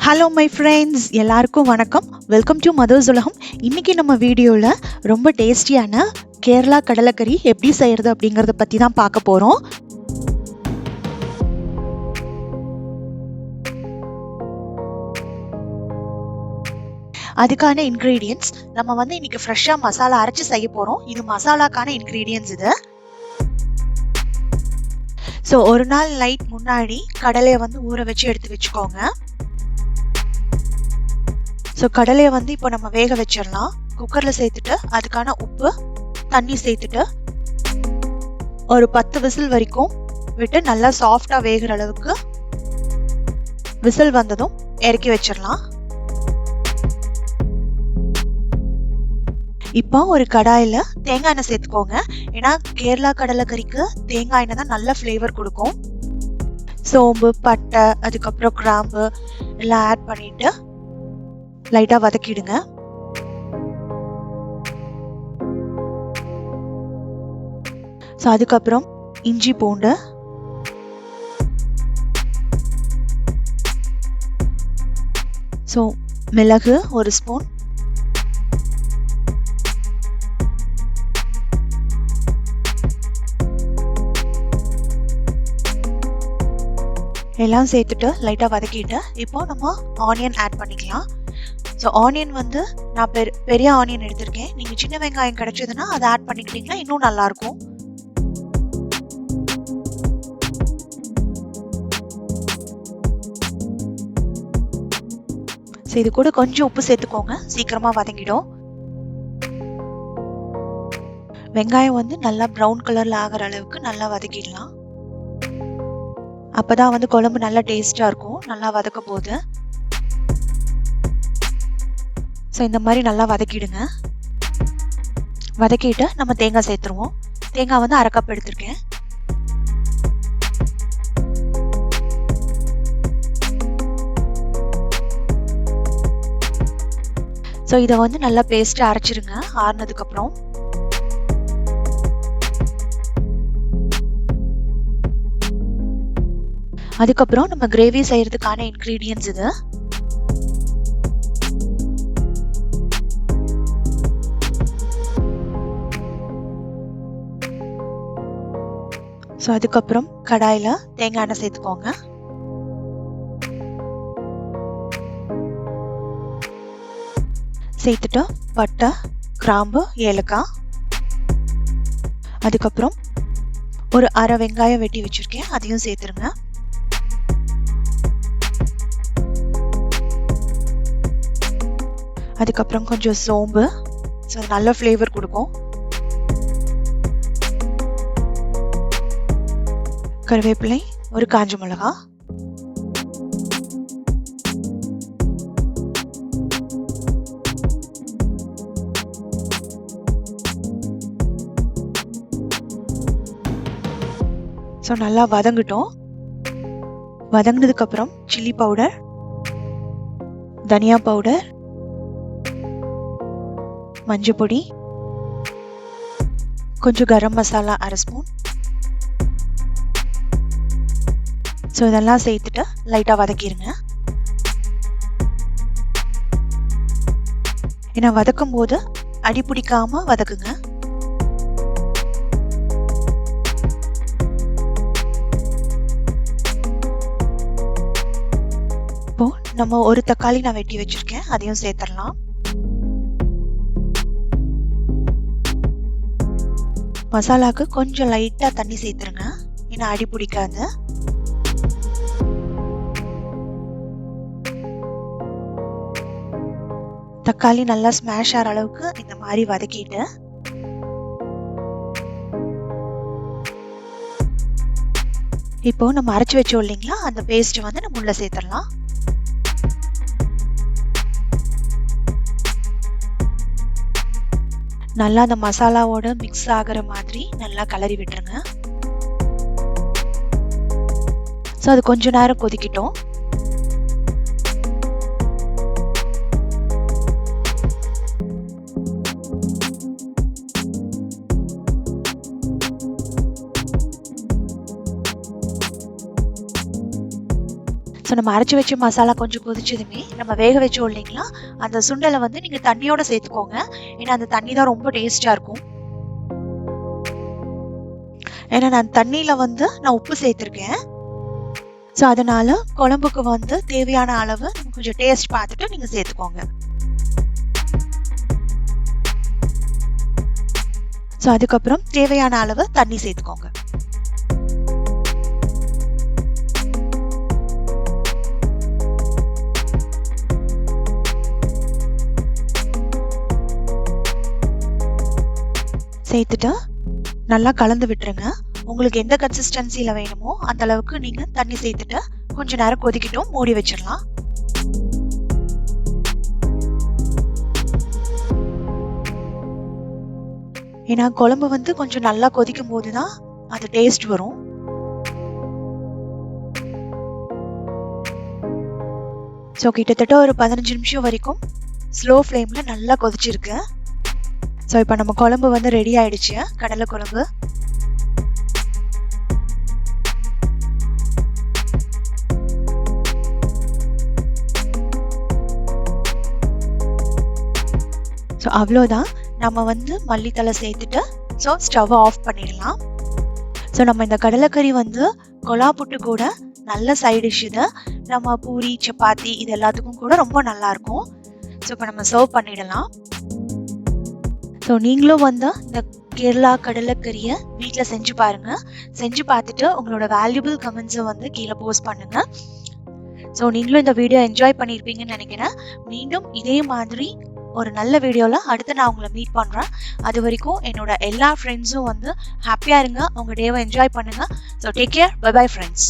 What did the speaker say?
Hello my friends, எல்லாருக்கும் வணக்கம். Welcome to mothers உலகம். இன்றைக்கி நம்ம வீடியோவில் ரொம்ப டேஸ்டியான கேரளா கடலைக்கறி எப்படி செய்கிறது அப்படிங்கிறத பற்றி தான் பார்க்க போகிறோம். அதுக்கான இன்க்ரீடியன்ட்ஸ் நம்ம இன்றைக்கி ஃப்ரெஷ்ஷாக மசாலா அரைச்சி செய்ய போகிறோம். இது மசாலாக்கான இன்க்ரீடியன்ட்ஸ் இது. ஸோ ஒரு நாள் நைட் முன்னாடி கடலையை ஊற வச்சு எடுத்து வச்சுக்கோங்க. ஸோ கடலையை இப்போ நம்ம வேக வச்சிடலாம். குக்கரில் சேர்த்துட்டு அதுக்கான உப்பு தண்ணி சேர்த்துட்டு ஒரு 10 விசில் வரைக்கும் விட்டு நல்லா சாஃப்டாக வேகிற அளவுக்கு விசில் வந்ததும் இறக்கி வச்சிடலாம். இப்போ ஒரு கடாயில் தேங்காய் எண்ணெய் சேர்த்துக்கோங்க. ஏன்னா கேரளா கடலைக்கறிக்கு தேங்காய் எண்ணெய் தான் நல்ல ஃப்ளேவர் கொடுக்கும். சோம்பு, பட்டை, அதுக்கப்புறம் கிராம்பு எல்லாம் ஆட் பண்ணிட்டு லைட்டாக வதக்கிடுங்க. ஸோ அதுக்கப்புறம் இஞ்சி பூண்டு, ஸோ மிளகு ஒரு ஸ்பூன், எல்லாம் சேர்த்துட்டு லைட்டாக வதக்கிட்டு இப்போ நம்ம ஆனியன் ஆட் பண்ணிக்கலாம். ஸோ ஆனியன் நான் பெரிய ஆனியன் எடுத்திருக்கேன். நீங்கள் சின்ன வெங்காயம் கிடைச்சதுன்னா அதை ஆட் பண்ணிக்கிட்டீங்கன்னா இன்னும் நல்லாயிருக்கும். ஸோ இது கூட கொஞ்சம் உப்பு சேர்த்துக்கோங்க, சீக்கிரமாக வதங்கிடும். வெங்காயம் நல்லா ப்ரௌன் கலரில் ஆகிற அளவுக்கு நல்லா வதக்கிடலாம். அப்போ தான் குழம்பு நல்லா டேஸ்ட்டாக இருக்கும், நல்லா வதக்க போகுது. ஸோ இந்த மாதிரி நல்லா வதக்கிடுங்க. வதக்கிட்டு நம்ம தேங்காய் சேர்த்துருவோம். தேங்காய் 1/2 கப் எடுத்திருக்கேன். ஸோ இதை நல்லா பேஸ்ட்டாக அரைச்சிருங்க ஆறுனதுக்கப்புறம். அதுக்கப்புறம் நம்ம கிரேவி செய்யறதுக்கான இன்க்ரீடியன்ட்ஸ் இது. ஸோ அதுக்கப்புறம் கடாயில் தேங்காய் எண்ணெய் சேர்த்துக்கோங்க. சேர்த்துட்டு பட்டை, கிராம்பு, ஏலக்காய், அதுக்கப்புறம் ஒரு 1/2 வெங்காயம் வெட்டி வச்சிருக்கேன், அதையும் சேர்த்துருங்க. அதுக்கப்புறம் கொஞ்சம் சோம்பு, ஸோ நல்ல ஃப்ளேவர் கொடுக்கும். கருவேப்பிலை, ஒரு காஞ்ச மிளகா, ஸோ நல்லா வதங்கட்டும். வதங்கினதுக்கு அப்புறம் சில்லி பவுடர், தனியா பவுடர், மஞ்சள் பொடி, கொஞ்சம் கரம் மசாலா 1/2 ஸ்பூன். ஸோ இதெல்லாம் சேர்த்துட்டு லைட்டாக வதக்கிடுங்க. ஏன்னா வதக்கும் போது அடி பிடிக்காம வதக்குங்க. இப்போ நம்ம ஒரு தக்காளி நான் வெட்டி வச்சிருக்கேன், அதையும் சேர்த்துடலாம். மசாலாவுக்கு கொஞ்சம் லைட்டாக தண்ணி சேர்த்துருங்க, ஏன்னா அடி பிடிக்காது. தக்காளி நல்லா ஸ்மாஷ் ஆகிற அளவுக்கு இந்த மாதிரி வதக்கிட்டு இப்போ நம்ம அரைச்சி வச்சோம் இல்லைங்களா, அந்த பேஸ்ட் நம்ம உள்ள சேர்த்துடலாம். நல்லா அந்த மசாலாவோட மிக்ஸ் ஆகிற மாதிரி நல்லா கலரி விட்டுருங்க. ஸோ அது கொஞ்ச நேரம் கொதிக்கிட்டோம். ஸோ நம்ம அரைச்சி வச்ச மசாலா கொஞ்சம் கொதிச்சதுமே நம்ம வேக வச்சோம் இல்லைங்களா, அந்த சுண்டலை வந்து நீங்கள் தண்ணியோட சேர்த்துக்கோங்க. ஏன்னா அந்த தண்ணி தான் ரொம்ப டேஸ்டாக இருக்கும். ஏன்னா நான் தண்ணியில் வந்து நான் உப்பு சேர்த்துருக்கேன். ஸோ அதனால குழம்புக்கு வந்து தேவையான அளவு கொஞ்சம் டேஸ்ட் பார்த்துட்டு நீங்கள் சேர்த்துக்கோங்க. ஸோ அதுக்கப்புறம் தேவையான அளவு தண்ணி சேர்த்துக்கோங்க. சேர்த்துட்டு நல்லா கலந்து விட்டுருங்க. உங்களுக்கு எந்த கன்சிஸ்டன்சியில வேணுமோ அந்த அளவுக்கு நீங்க தண்ணி சேர்த்துட்டு கொஞ்ச நேரம் கொதிக்கட்டும், மூடி வச்சிடலாம். ஏன்னா குழம்பு வந்து கொஞ்சம் நல்லா கொதிக்கும் போதுதான் அது டேஸ்ட் வரும். ஸோ கிட்டத்தட்ட ஒரு 15 நிமிஷம் வரைக்கும் ஸ்லோ ஃப்ளேம்ல நல்லா கொதிச்சிருக்கு. ஸோ இப்போ நம்ம குழம்பு வந்து ரெடி ஆயிடுச்சு, கடலை குழம்பு. ஸோ அவ்வளோதான், நம்ம வந்து மல்லித்தலை சேர்த்துட்டு ஸோ ஸ்டவ்வை ஆஃப் பண்ணிடலாம். ஸோ நம்ம இந்த கடலைக்கறி வந்து கொலா புட்டு கூட நல்ல சைட் டிஷ். இது நம்ம பூரி சப்பாத்தி இது எல்லாத்துக்கும் கூட ரொம்ப நல்லா இருக்கும். ஸோ இப்போ நம்ம சர்வ் பண்ணிடலாம். ஸோ நீங்களும் வந்து இந்த கேரளா கடலைக்கறியை வீட்டில் செஞ்சு பாருங்க. செஞ்சு பார்த்துட்டு உங்களோட வேல்யூபிள் கமெண்ட்ஸை வந்து கீழே போஸ்ட் பண்ணுங்க. ஸோ நீங்களும் இந்த வீடியோ என்ஜாய் பண்ணியிருப்பீங்கன்னு நினைக்கிறேன். மீண்டும் இதே மாதிரி ஒரு நல்ல வீடியோவில் அடுத்து நான் உங்களை மீட் பண்ணுறேன். அது வரைக்கும் என்னோட எல்லா ஃப்ரெண்ட்ஸும் வந்து ஹாப்பியாக இருங்க, உங்கள் டேவை என்ஜாய் பண்ணுங்கள். So take care, bye bye friends.